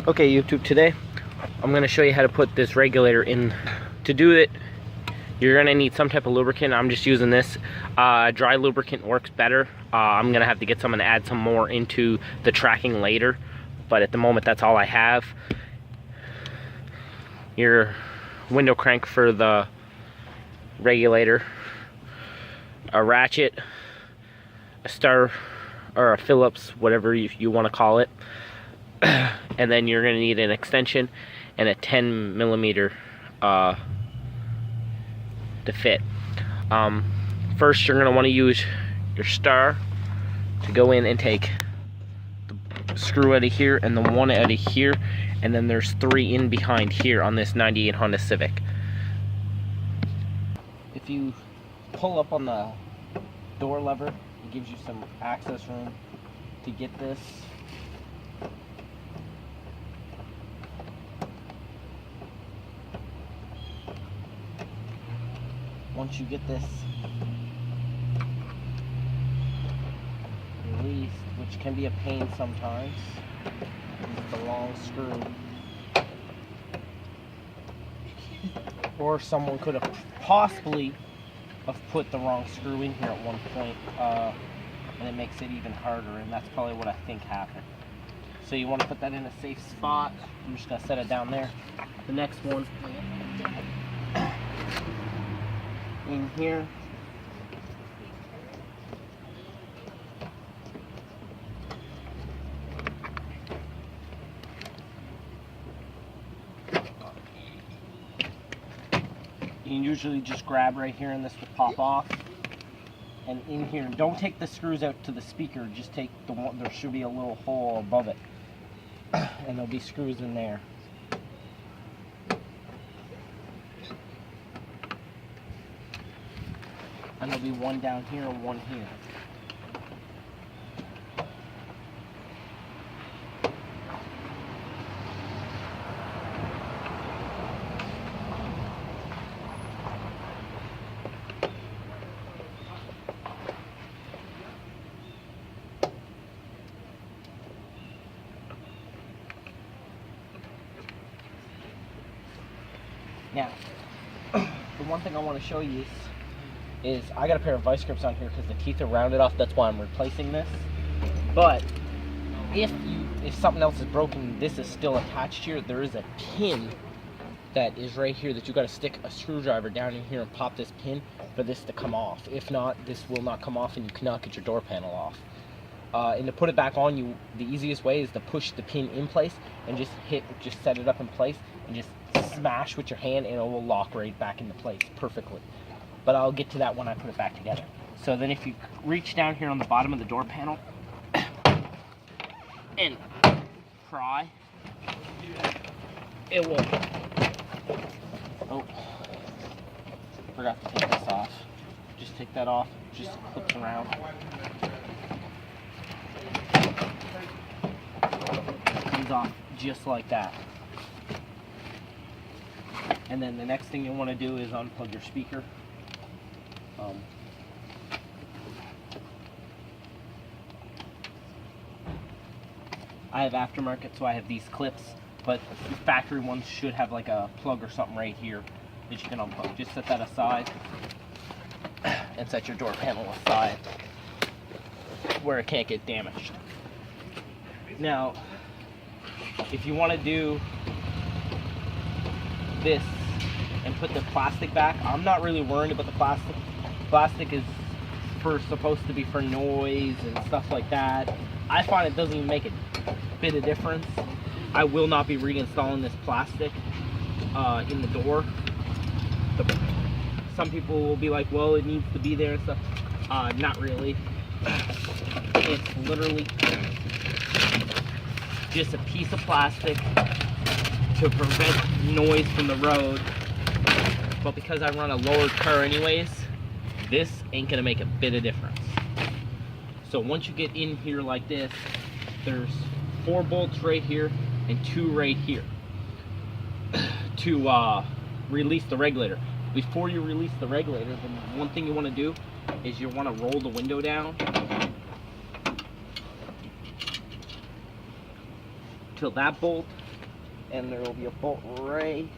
Okay, YouTube, today I'm going to show you how to put this regulator in. To do it, you're going to need some type of lubricant. I'm just using this. Dry lubricant works better. I'm going to have to get some and add some more into the tracking later, but at the moment that's all I have. Your window crank for the regulator, a ratchet, a star or a Phillips, whatever you want to call it, and then you're going to need an extension and a 10mm to fit. First, you're going to want to use your star to go in and take the screw out of here and the one out of here, and then there's 3 in behind here on this 98 Honda Civic. If you pull up on the door lever, it gives you some access room to get this. Once you get this released, which can be a pain sometimes, this is a long screw. Or someone could have possibly put the wrong screw in here at one point, and it makes it even harder, and that's probably what I think happened. So you want to put that in a safe spot. I'm just going to set it down there. The next one in here. You can usually just grab right here and this will pop off. And in here, don't take the screws out to the speaker, just take the one, there should be a little hole above it. And there'll be screws in there. And there'll be one down here and one here. Now, the one thing I want to show you is I got a pair of vice grips on here because the teeth are rounded off. That's why I'm replacing this. But if something else is broken, this is still attached here. There is a pin that is right here that you got to stick a screwdriver down in here and pop this pin for this to come off. If not, this will not come off and you cannot get your door panel off. And to put it back on, the easiest way is to push the pin in place and just set it up in place and just smash with your hand, and it will lock right back into place perfectly. But I'll get to that when I put it back together. So then if you reach down here on the bottom of the door panel and pry, it will, oh, forgot to take this off. Just take that off, just clips around. Comes off just like that. And then the next thing you want to do is unplug your speaker. I have aftermarket, so I have these clips, but the factory ones should have like a plug or something right here that you can unplug. Just set that aside and set your door panel aside where it can't get damaged. Now, if you want to do this and put the plastic back, I'm not really worried about the plastic. Plastic is supposed to be for noise and stuff like that. I find it doesn't even make a bit of difference. I will not be reinstalling this plastic in the door. Some people will be like, well, it needs to be there and stuff. Not really. It's literally just a piece of plastic to prevent noise from the road. But because I run a lowered car anyways, this ain't gonna make a bit of difference. So once you get in here like this, there's 4 bolts right here and 2 right here to release the regulator. Before you release the regulator, the one thing you want to do is you want to roll the window down till that bolt and there will be a bolt right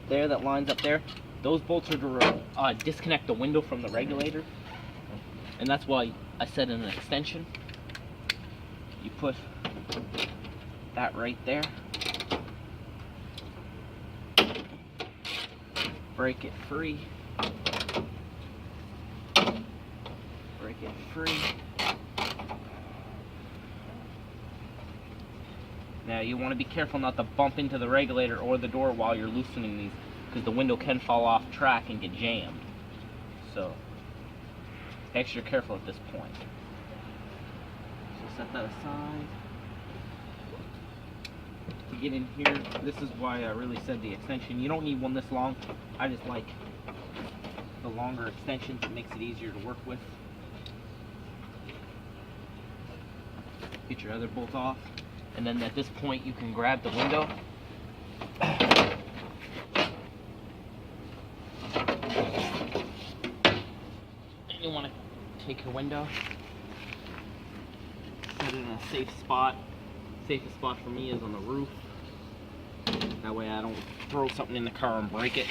there that lines up there. Those bolts are to disconnect the window from the regulator, and that's why I set in an extension. You put that right there, break it free, break it free. Now you want to be careful not to bump into the regulator or the door while you're loosening these, because the window can fall off track and get jammed. So extra careful at this point. So set that aside. To get in here, this is why I really said the extension. You don't need one this long. I just like the longer extensions. It makes it easier to work with. Get your other bolt off. And then at this point you can grab the window. And you want to take your window, set it in a safe spot. Safest spot for me is on the roof. That way I don't throw something in the car and break it.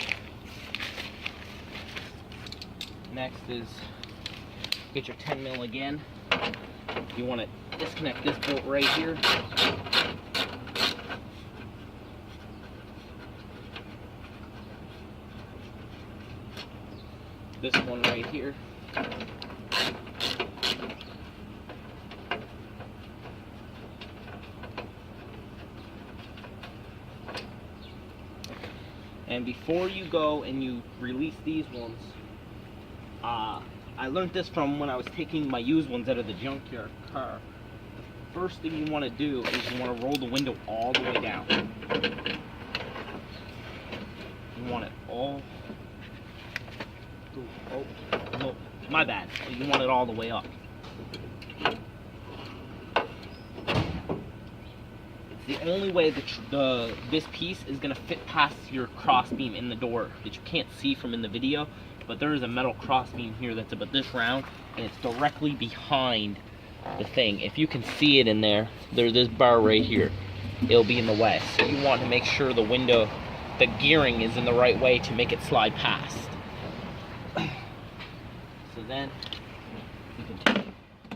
Next is get your 10 mil again. You want to disconnect this bolt right here. This one right here. And before you go and you release these ones, I learned this from when I was taking my used ones out of the junkyard car. The first thing you want to do is you want to roll the window all the way down. You want it all... Oh, no, my bad. You want it all the way up. It's the only way that this piece is going to fit past your cross beam in the door that you can't see from in the video. But there is a metal cross beam here that's about this round, and it's directly behind the thing. If you can see it in there, there's this bar right here. It'll be in the way. So you want to make sure the window, the gearing is in the right way to make it slide past. So then you can take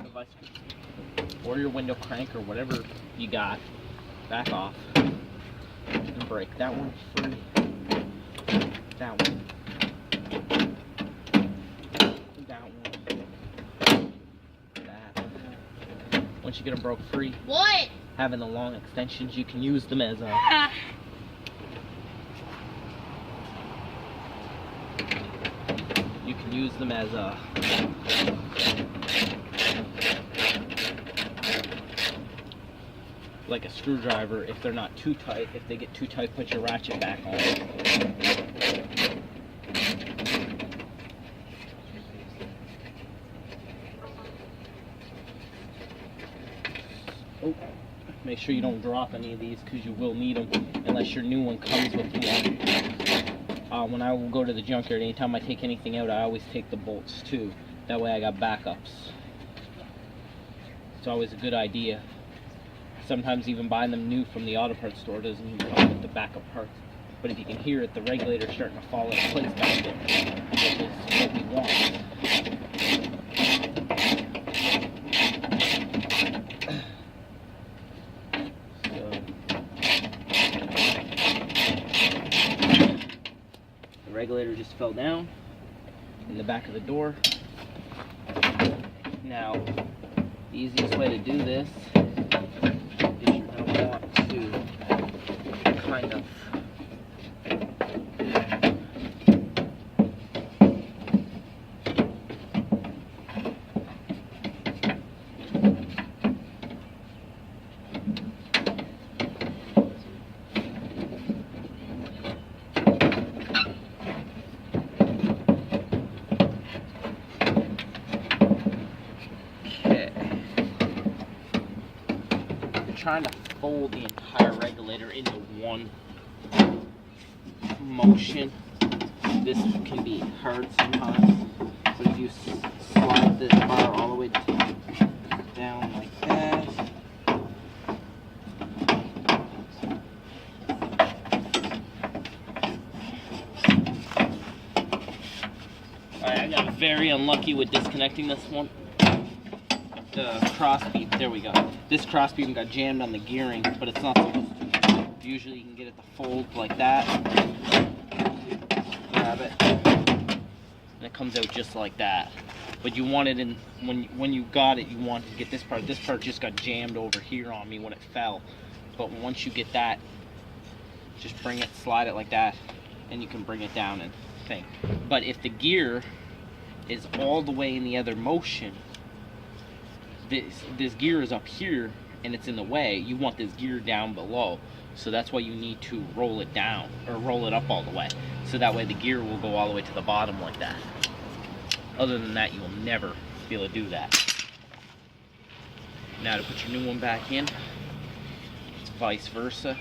the vice grip or your window crank or whatever you got, back off, and break that one free, that one. Once you get them broke free, having the long extensions, you can use them as like a screwdriver if they're not too tight. If they get too tight, put your ratchet back on. Oh, make sure you don't drop any of these because you will need them unless your new one comes with one. When I will go to the junkyard, anytime I take anything out, I always take the bolts too. That way I got backups. It's always a good idea. Sometimes even buying them new from the auto parts store doesn't even come with the backup parts. But if you can hear it, the regulator's starting to fall into place back there, which is what we want. Regulator just fell down in the back of the door. Now, the easiest way to do this is you're going to want to kind of trying to fold the entire regulator into one motion. This can be hard sometimes, but if you slide this bar all the way down like that, very unlucky with disconnecting this one. The crossbeam, there we go. This crossbeam got jammed on the gearing, but it's not supposed to. Usually you can get it to fold like that. Grab it, and it comes out just like that. But you want it in, when you got it, you want to get this part. This part just got jammed over here on me when it fell. But once you get that, just bring it, slide it like that, and you can bring it down and thing. But if the gear is all the way in the other motion, this gear is up here and it's in the way, you want this gear down below. So that's why you need to roll it down, or roll it up all the way. So that way the gear will go all the way to the bottom like that. Other than that, you will never be able to do that. Now to put your new one back in, it's vice versa.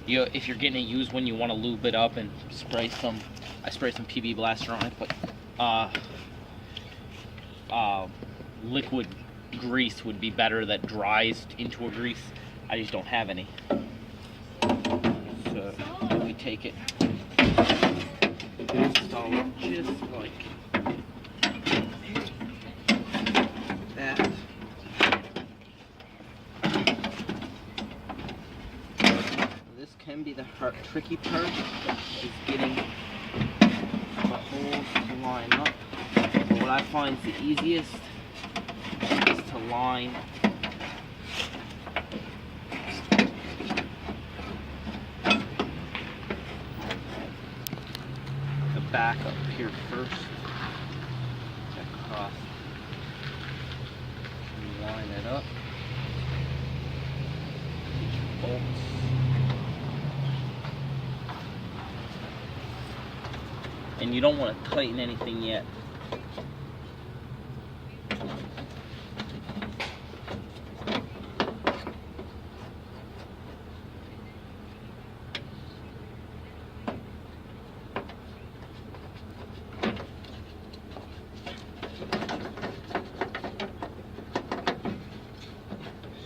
If you're getting it used one, you want to lube it up and spray some, I spray some PB Blaster on it, but liquid grease would be better that dries into a grease. I just don't have any. So we take it, install it just like that. This can be the tricky part, is getting the holes to line up. But what I find is the easiest is to line the back up here first, across, and line it up, get your bolts, and you don't want to tighten anything yet.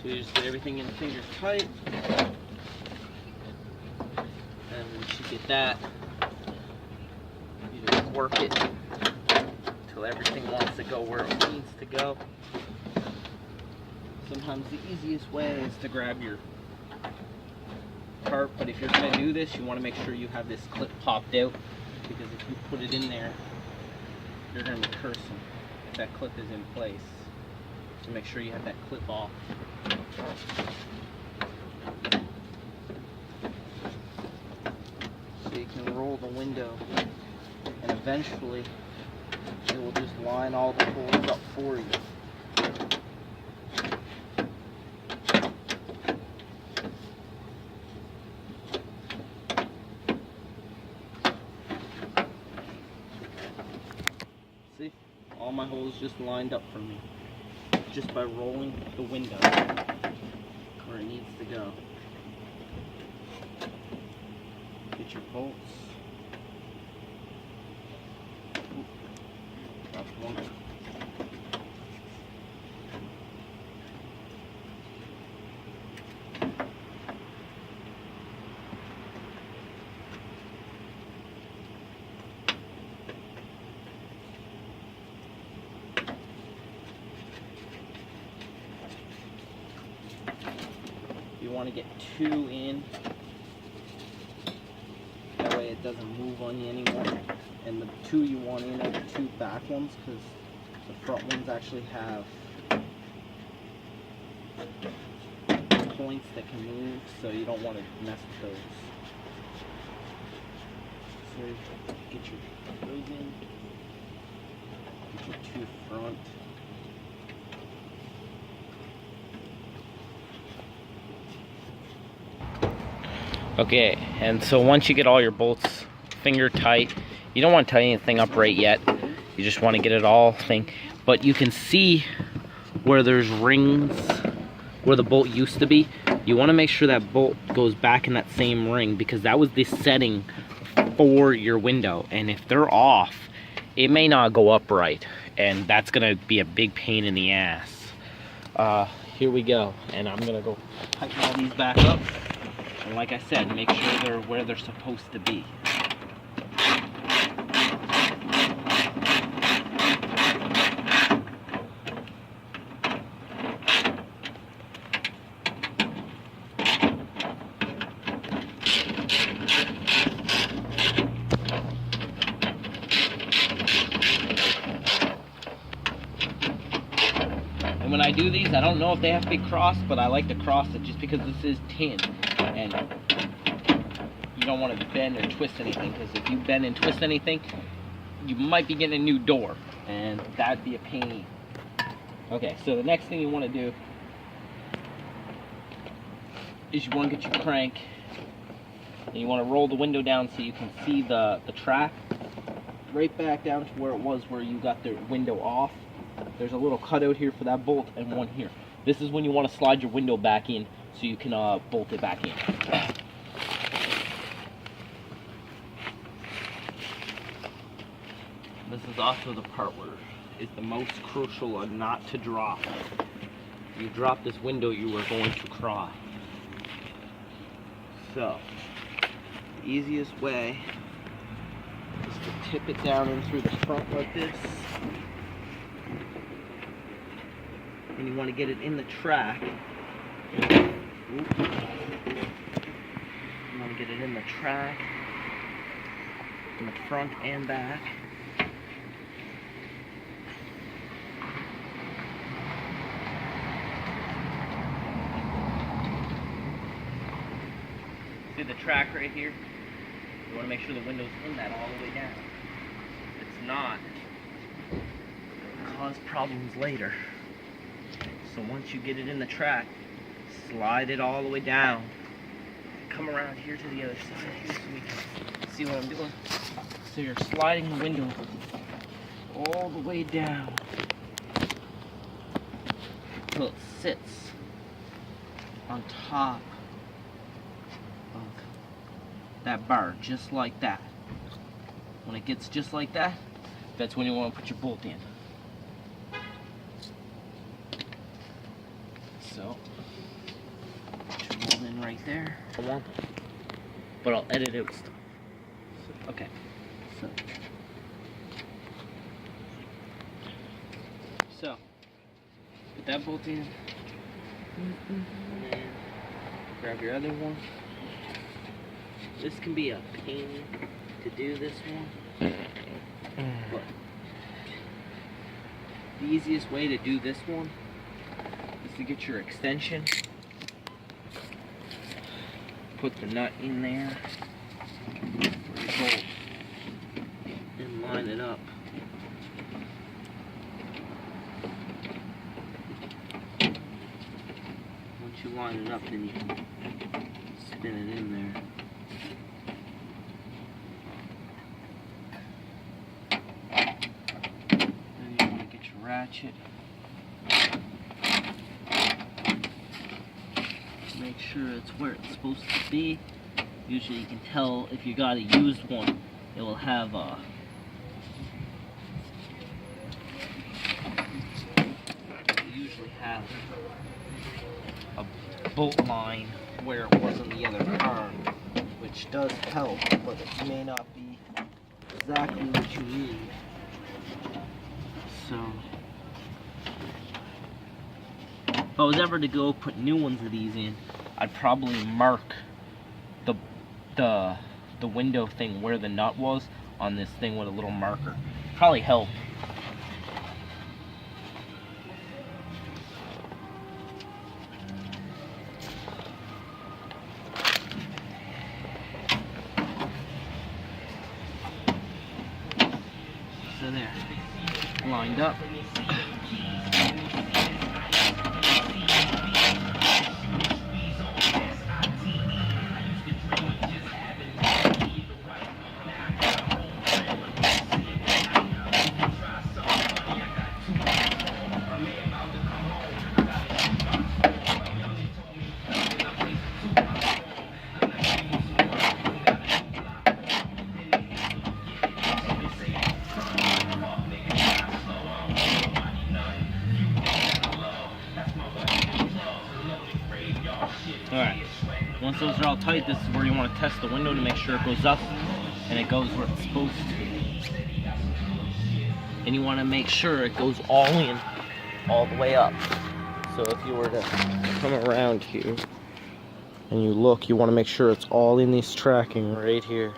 So you just get everything in finger tight, and once you get that, you just work it until everything wants to go where it needs to go. Sometimes the easiest way is to grab your part, but if you're going to do this, you want to make sure you have this clip popped out, because if you put it in there, you're going to be cursing if that clip is in place. So make sure you have that clip off. So you can roll the window, and eventually it will just line all the holes up for you. See, all my holes just lined up for me, just by rolling the window where it needs to go. Get your bolts. Ooh, dropped one. You want to get two in, that way it doesn't move on you anymore. And the two you want in are the two back ones, because the front ones actually have points that can move, so you don't want to mess with those. So get your those in, get your two front. Okay, and so once you get all your bolts finger tight, you don't want to tighten anything up right yet. You just want to get it all thing. But you can see where there's rings, where the bolt used to be. You want to make sure that bolt goes back in that same ring, because that was the setting for your window. And if they're off, it may not go up right. And that's going to be a big pain in the ass. Here we go. And I'm going to go tighten all these back up. And like I said, make sure they're where they're supposed to be. And when I do these, I don't know if they have to be crossed, but I like to cross it just because this is tin. And you don't want to bend or twist anything, because if you bend and twist anything, you might be getting a new door, and that'd be a pain. Okay, so the next thing you want to do is you want to get your crank, and you want to roll the window down so you can see the track right back down to where it was where you got the window off. There's a little cutout here for that bolt and one here. This is when you want to slide your window back in so you can bolt it back in. This is also the part where it's the most crucial and not to drop. If you drop this window, you are going to cry. So, the easiest way is to tip it down in through the front like this. And you want to get it in the track. You want to get it in the track, in the front and back. See the track right here? You want to make sure the window's in that all the way down. If it's not, it'll cause problems later. So once you get it in the track, slide it all the way down. Come around here to the other side here so we can see what I'm doing. So you're sliding the window all the way down until it sits on top of that bar, just like that. When it gets just like that, that's when you want to put your bolt in. So, put your bolt in right there. I want them, but I'll edit it with stuff. So, okay, so put that bolt in, and then grab your other one. This can be a pain to do this one, but the easiest way to do this one is to get your extension, put the nut in there, for your bolt, and line it up. Once you line it up, then you can spin it in there. Ratchet. Make sure it's where it's supposed to be. Usually you can tell if you got a used one, it will have usually have a bolt line where it was in the other car, which does help, but it may not be exactly what you need. So if I was ever to go put new ones of these in, I'd probably mark the window thing where the nut was on this thing with a little marker. Probably help. So there, lined up. Alright, once those are all tight, this is where you want to test the window to make sure it goes up and it goes where it's supposed to. And you want to make sure it goes all in, all the way up. So if you were to come around here and you look, you want to make sure it's all in this tracking right here.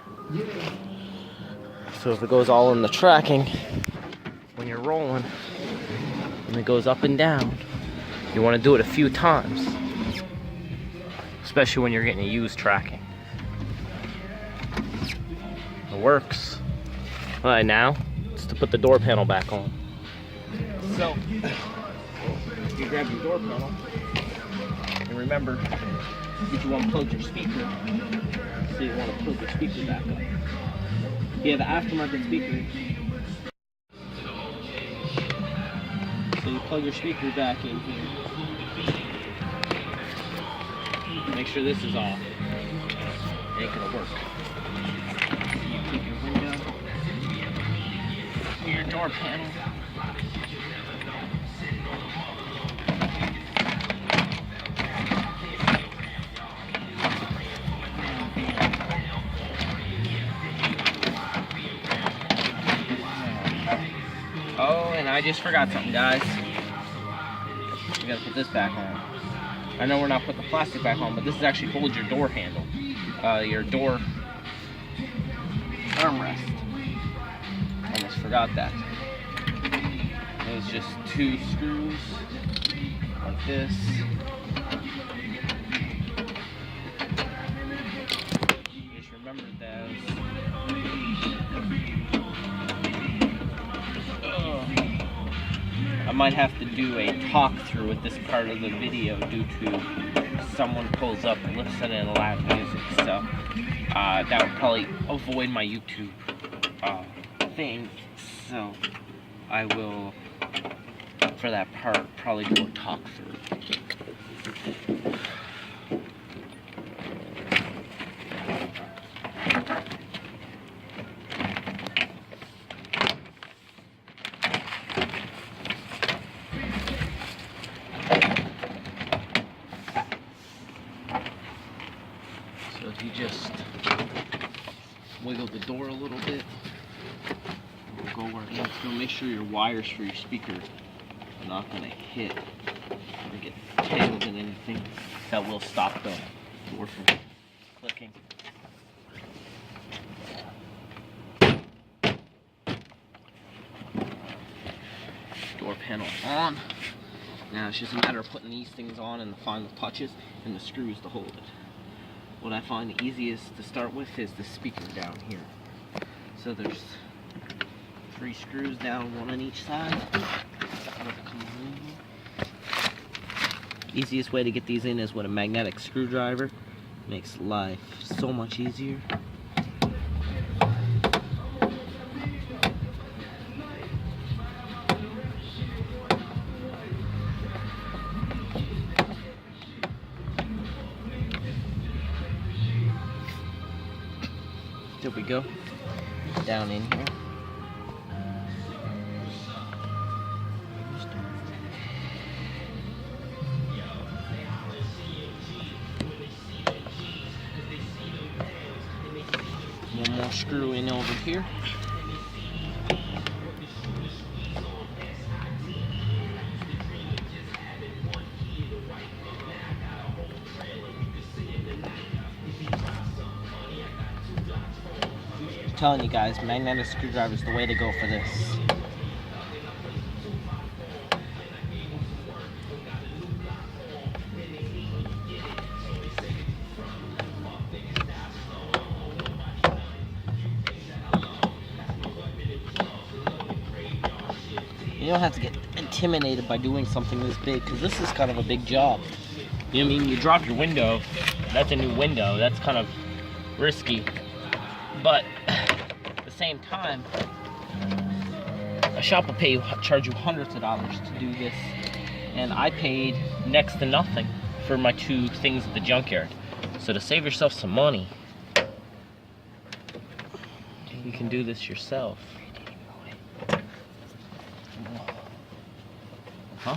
So if it goes all in the tracking, when you're rolling, and it goes up and down, You want to do it a few times, especially when you're getting a used tracking. It works. All right, now it's to put the door panel back on. So you grab your door panel, and remember, if you want to plug your speaker, so you want to plug your speaker back up. If you have an aftermarket speaker, so you plug your speaker back in here. Make sure this is off. It ain't gonna work. You take your window, your door panel. Oh, and I just forgot something, guys. We gotta put this back on. I know we're not putting the plastic back on, but this is actually holds your door handle, your door armrest. Almost forgot that. It's just 2 screws like this. Just remember those. I might have to do a talk through with this part of the video due to someone pulls up listening to loud music, so that would probably avoid my YouTube thing. So I will, for that part, probably do a talk through. So if you just wiggle the door a little bit, we'll go where it needs to go. Make sure your wires for your speaker are not going to hit or get tangled in anything that will stop the door from clicking. Door panel on. Now it's just a matter of putting these things on and the final touches and the screws to hold it. What I find the easiest to start with is the speaker down here. So there's 3 screws down, 1 on each side. Easiest way to get these in is with a magnetic screwdriver. Makes life so much easier. There we go. Down in here. One more screw in over here. I'm telling you guys, magnetic screwdriver is the way to go for this. You don't have to get intimidated by doing something this big, because this is kind of a big job. You know what I mean? You drop your window, that's a new window, that's kind of risky. But at the same time, a shop will charge you hundreds of dollars to do this. And I paid next to nothing for my 2 things at the junkyard. So to save yourself some money, you can do this yourself. Huh?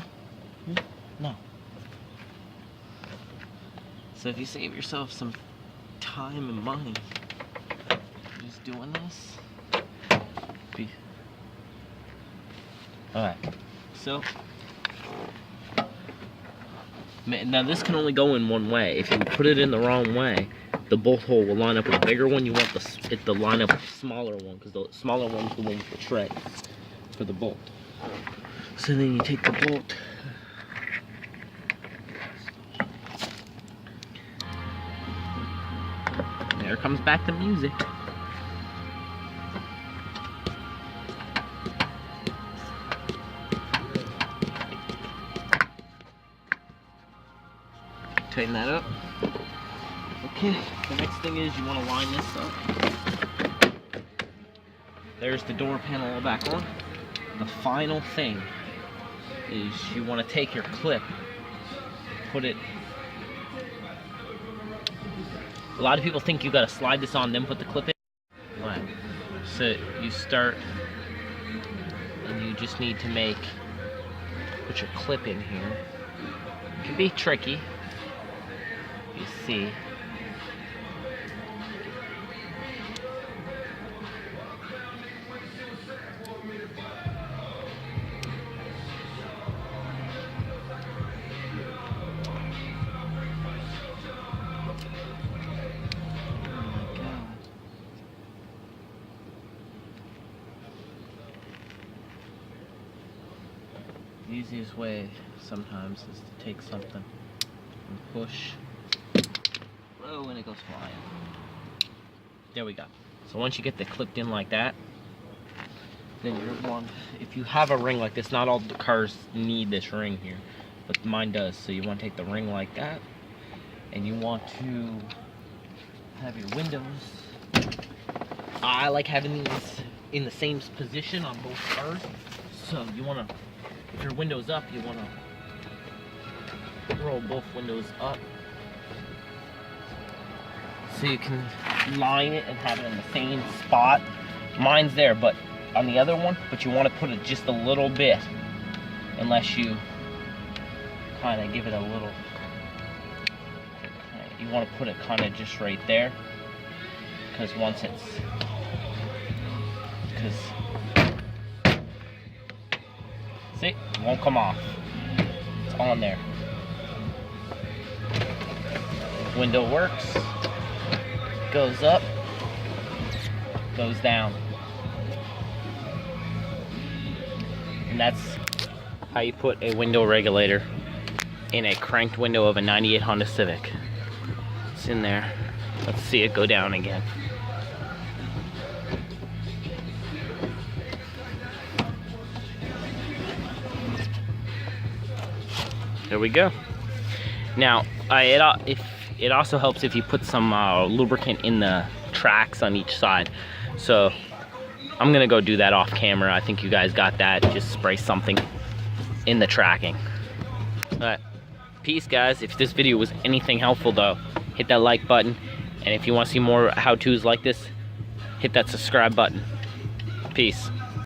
No. So if you save yourself some time and money just doing this, alright, so now this can only go in one way. If you put it in the wrong way, the bolt hole will line up with a bigger one. You want it to line up with a smaller one, because the smaller one's the one with the tread for the bolt. So then you take the bolt Here comes back the music. Tighten that up. Okay, the next thing is you want to line this up. There's the door panel back on. The final thing is you want to take your clip, put it. A lot of people think you got to slide this on, then put the clip in. Right. So you start, and you just need to put your clip in here. It can be tricky. You see. The easiest way sometimes is to take something and push. Whoa, and it goes flying. There we go. So once you get the clipped in like that, then you're one. If you have a ring like this, not all the cars need this ring here, but mine does. So you want to take the ring like that, and you want to have your windows. I like having these in the same position on both cars. So you want to, if your window's up, you want to roll both windows up so you can line it and have it in the same spot. Mine's there, but on the other one, but you want to put it just a little bit, unless you kind of give it a little. You want to put it kind of just right there, because once it's, see, it won't come off. It's on there. Window works. Goes up. Goes down. And that's how you put a window regulator in a cranked window of a 98 Honda Civic. It's in there. Let's see it go down again. There we go. Now, it also helps if you put some lubricant in the tracks on each side. So I'm gonna go do that off camera. I think you guys got that. Just spray something in the tracking. Alright, peace guys. If this video was anything helpful though, hit that like button. And if you want to see more how-tos like this, hit that subscribe button. Peace.